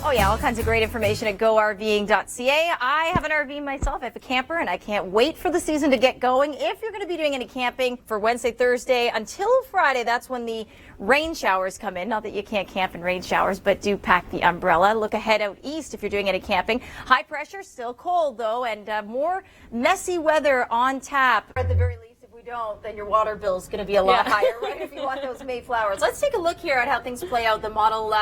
Oh yeah, all kinds of great information at GoRVing.ca. I have an RV myself. I have a camper, and I can't wait for the season to get going. If you're going to be doing any camping for Wednesday, Thursday until Friday, that's when the rain showers come in. Not that you can't camp in rain showers, but do pack the umbrella. Look ahead out east if you're doing any camping. High pressure, still cold though, and more messy weather on tap. At the very least, if we don't, then your water bill is going to be a lot higher, right, if you want those Mayflowers. Let's take a look here at how things play out. The model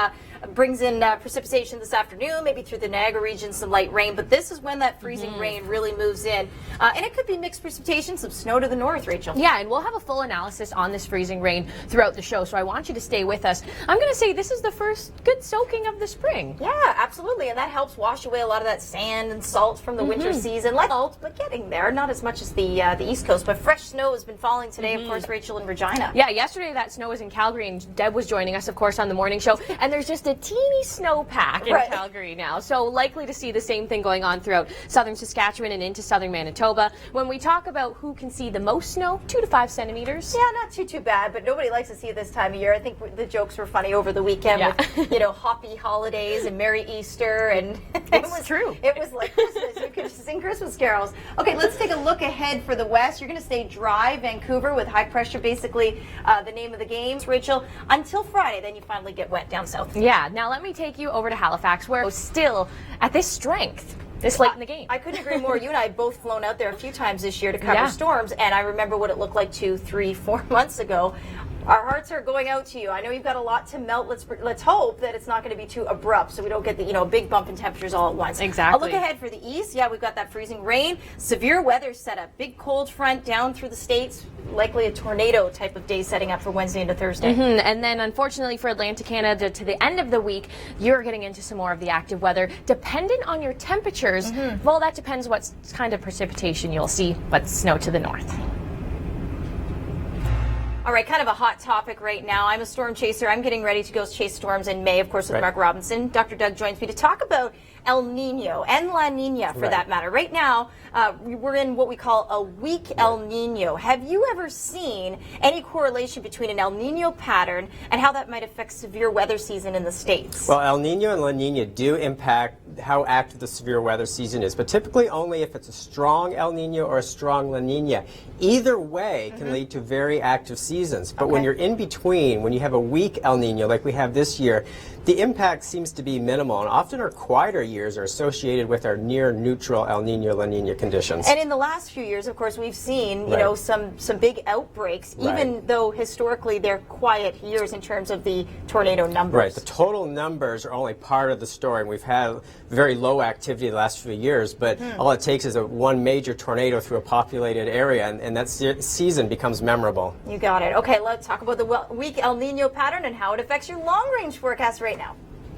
brings in precipitation this afternoon, maybe through the Niagara region, some light rain, but this is when that freezing rain really moves in. And it could be mixed precipitation, some snow to the north, Rachel. Yeah, and we'll have a full analysis on this freezing rain throughout the show, so I want you to stay with us. I'm going to say this is the first good soaking of the spring. Yeah, absolutely, and that helps wash away a lot of that sand and salt from the winter season. Like salt, but getting there, not as much as the East Coast, but fresh snow has been falling today, of course, Rachel, in Regina. Yeah, yesterday that snow was in Calgary, and Deb was joining us, of course, on the morning show, and there's just a teeny snowpack in Calgary now, so likely to see the same thing going on throughout southern Saskatchewan and into southern Manitoba. When we talk about who can see the most snow, 2 to 5 centimeters. Yeah, not too bad, but nobody likes to see it this time of year. I think the jokes were funny over the weekend with, you know, hoppy holidays and Merry Easter, and it's true. It was like Christmas. You could sing Christmas carols. Okay, let's take a look ahead for the west. You're going to stay dry, Vancouver, with high pressure, basically the name of the game, Rachel, until Friday. Then you finally get wet down south. Yeah, now let me take you over to Halifax, where we're still at this strength this late in the game. I couldn't agree more. You and I have both flown out there a few times this year to cover storms, and I remember what it looked like 2, 3, 4 months ago. Our hearts are going out to you. I know you've got a lot to melt. Let's hope that it's not going to be too abrupt, so we don't get the big bump in temperatures all at once. Exactly. I'll look ahead for the east. Yeah, we've got that freezing rain, severe weather set up, big cold front down through the states. Likely a tornado type of day setting up for Wednesday into Thursday. And then, unfortunately, for Atlantic Canada to the end of the week, you're getting into some more of the active weather. Dependent on your temperatures, well, that depends what kind of precipitation you'll see, but snow to the north. All right, kind of a hot topic right now. I'm a storm chaser. I'm getting ready to go chase storms in May, of course, with Mark Robinson. Dr. Doug joins me to talk about El Nino and La Nina, for that matter. Right now, we're in what we call a weak El Nino. Have you ever seen any correlation between an El Nino pattern and how that might affect severe weather season in the States? Well, El Nino and La Nina do impact how active the severe weather season is, but typically only if it's a strong El Nino or a strong La Nina. Either way can lead to very active seasons, but when you're in between, when you have a weak El Nino like we have this year, the impact seems to be minimal, and often our quieter years are associated with our near neutral El Nino, La Nina conditions. And in the last few years, of course, we've seen you know some big outbreaks, even though historically they're quiet years in terms of the tornado numbers. Right. The total numbers are only part of the story, and we've had very low activity the last few years, but all it takes is one major tornado through a populated area, and that season becomes memorable. You got it. Okay, let's talk about the weak El Nino pattern and how it affects your long-range forecast right now.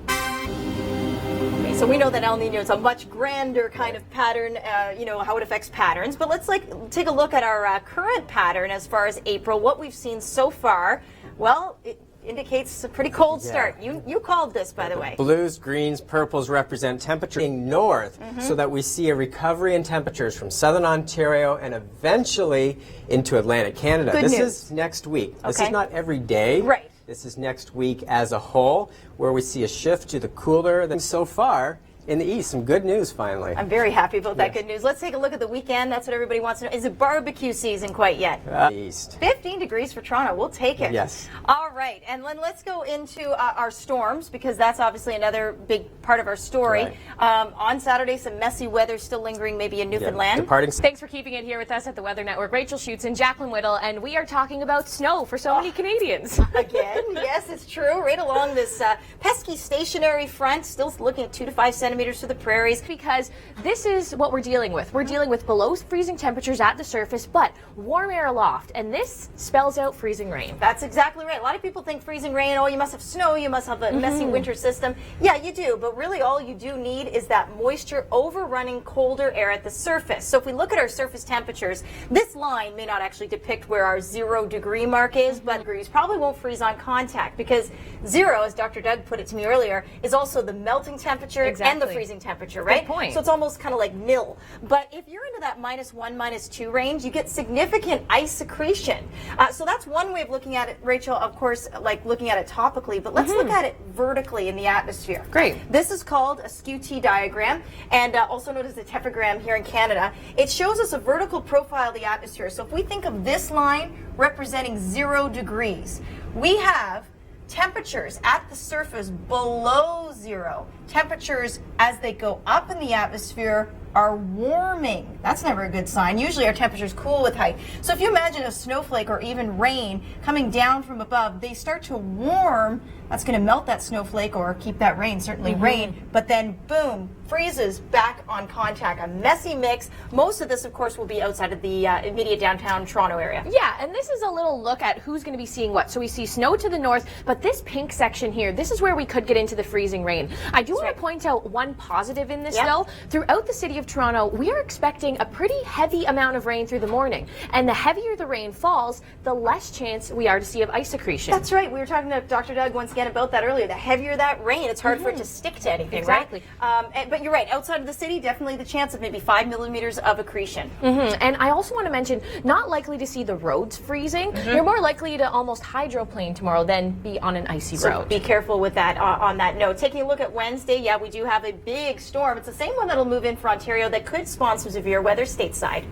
Okay, so we know that El Nino is a much grander kind of pattern, you know, how it affects patterns, but let's take a look at our current pattern as far as April, what we've seen so far. Well, it indicates a pretty cold start. You called this, by the way. Blues, greens, purples represent temperature being north, so that we see a recovery in temperatures from southern Ontario and eventually into Atlantic Canada. Good this news. is next week. This is not every day. Right. This is next week as a whole, where we see a shift to the cooler than so far in the east. Some good news finally. I'm very happy about that good news. Let's take a look at the weekend. That's what everybody wants to know. Is it barbecue season quite yet? East. 15 degrees for Toronto. We'll take it. Yes. All right. And then let's go into our storms, because that's obviously another big part of our story. On Saturday, some messy weather still lingering maybe in Newfoundland. Thanks for keeping it here with us at the Weather Network. Rachel Schutz and Jaclyn Whittal, and we are talking about snow for so many Canadians. Again, yes, it's true. Right along this pesky stationary front, still looking at 2 to 5 centimeters for the prairies. Because this is what we're dealing with. We're dealing with below freezing temperatures at the surface, but warm air aloft, and this spells out freezing rain. That's exactly right. A lot of people think freezing rain, oh, you must have snow, you must have a messy winter system. Yeah, you do, but really all you do need is that moisture overrunning colder air at the surface. So if we look at our surface temperatures, this line may not actually depict where our 0-degree mark is, but degrees probably won't freeze on contact, because 0, as Dr. Doug put it to me earlier, is also the melting temperature and the the freezing temperature, right? Good point. So it's almost kind of like nil. But if you're into that -1, -2 range, you get significant ice secretion. So that's one way of looking at it, Rachel, of course, like looking at it topically, but let's look at it vertically in the atmosphere. Great. This is called a skew-T diagram, and also known as a tephrogram here in Canada. It shows us a vertical profile of the atmosphere. So if we think of this line representing 0 degrees, we have temperatures at the surface below 0. Temperatures as they go up in the atmosphere are warming. That's never a good sign. Usually our temperatures cool with height. So if you imagine a snowflake or even rain coming down from above, they start to warm. That's going to melt that snowflake or keep that rain, certainly rain, but then boom, freezes back on contact. A messy mix. Most of this, of course, will be outside of the immediate downtown Toronto area. Yeah, and this is a little look at who's going to be seeing what. So we see snow to the north, but this pink section here, this is where we could get into the freezing rain. I do want to point out one positive in this, though. Throughout the city of Toronto, we are expecting a pretty heavy amount of rain through the morning. And the heavier the rain falls, the less chance we are to see of ice secretion. That's right. We were talking to Dr. Doug once again about that earlier. The heavier that rain, it's hard for it to stick to anything, Exactly. right? But you're right. Outside of the city, definitely the chance of maybe 5 millimeters of accretion. And I also want to mention, not likely to see the roads freezing. You're more likely to almost hydroplane tomorrow than be on an icy road. Be careful with that on that note. Taking a look at Wednesday, yeah, we do have a big storm. It's the same one that'll move in for Ontario that could spawn some severe weather stateside.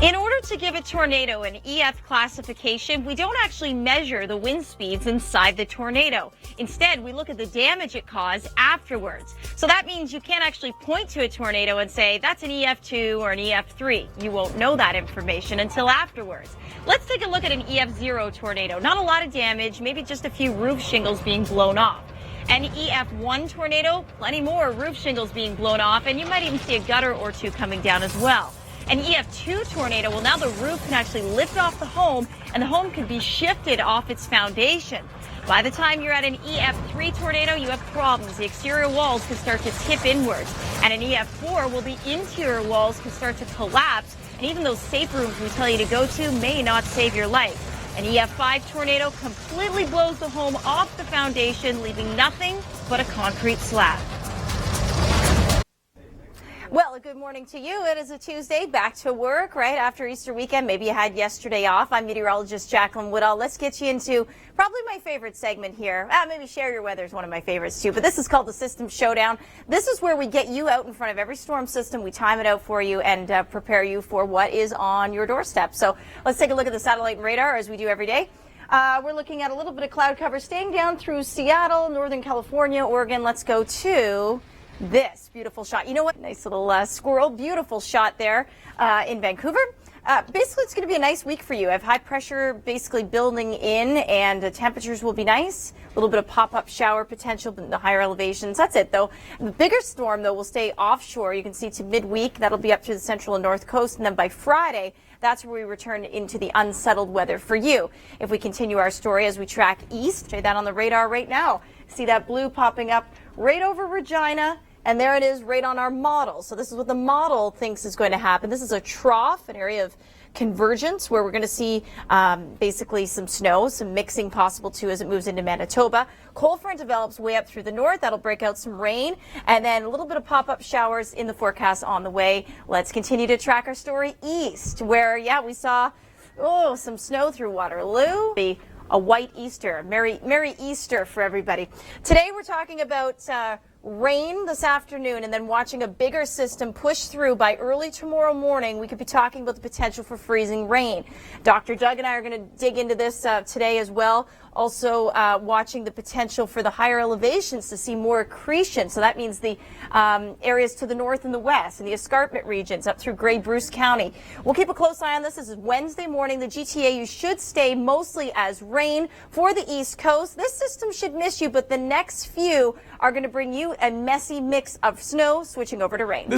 In order to give a tornado an EF classification, we don't actually measure the wind speeds inside the tornado. Instead, we look at the damage it caused afterwards. So that means you can't actually point to a tornado and say, that's an EF2 or an EF3. You won't know that information until afterwards. Let's take a look at an EF0 tornado. Not a lot of damage, maybe just a few roof shingles being blown off. An EF1 tornado, plenty more roof shingles being blown off, and you might even see a gutter or two coming down as well. An EF2 tornado, well, now the roof can actually lift off the home, and the home can be shifted off its foundation. By the time you're at an EF3 tornado, you have problems. The exterior walls can start to tip inwards. And an EF4, well, the interior walls can start to collapse, and even those safe rooms we tell you to go to may not save your life. An EF5 tornado completely blows the home off the foundation, leaving nothing but a concrete slab. Well, a good morning to you. It is a Tuesday, back to work, right after Easter weekend. Maybe you had yesterday off. I'm meteorologist Jaclyn Whittal. Let's get you into probably my favorite segment here. Maybe Share Your Weather is one of my favorites too, but this is called the System Showdown. This is where we get you out in front of every storm system. We time it out for you and prepare you for what is on your doorstep. So let's take a look at the satellite and radar as we do every day. We're looking at a little bit of cloud cover staying down through Seattle, Northern California, Oregon. Let's go to this beautiful shot. You know what? Nice little squirrel. Beautiful shot there in Vancouver. Basically, it's going to be a nice week for you. I have high pressure basically building in, and the temperatures will be nice. A little bit of pop-up shower potential in the higher elevations. That's it, though. The bigger storm, though, will stay offshore. You can see to midweek. That'll be up to the central and north coast. And then by Friday, that's where we return into the unsettled weather for you. If we continue our story as we track east, show that on the radar right now. See that blue popping up right over Regina. And there it is right on our model. So this is what the model thinks is going to happen. This is a trough, an area of convergence where we're going to see basically some snow, some mixing possible too as it moves into Manitoba. Cold front develops way up through the north. That'll break out some rain and then a little bit of pop-up showers in the forecast on the way. Let's continue to track our story east where, yeah, we saw some snow through Waterloo. A white Easter. Merry Easter for everybody. Today we're talking about rain this afternoon and then watching a bigger system push through by early tomorrow morning. We could be talking about the potential for freezing rain. Dr. Doug and I are going to dig into this today as well. Also watching the potential for the higher elevations to see more accretion. So that means the areas to the north and the west and the escarpment regions up through Grey Bruce County. We'll keep a close eye on this. This is Wednesday morning. The GTA, you should stay mostly as rain for the East Coast. This system should miss you, but the next few are going to bring you a messy mix of snow switching over to rain.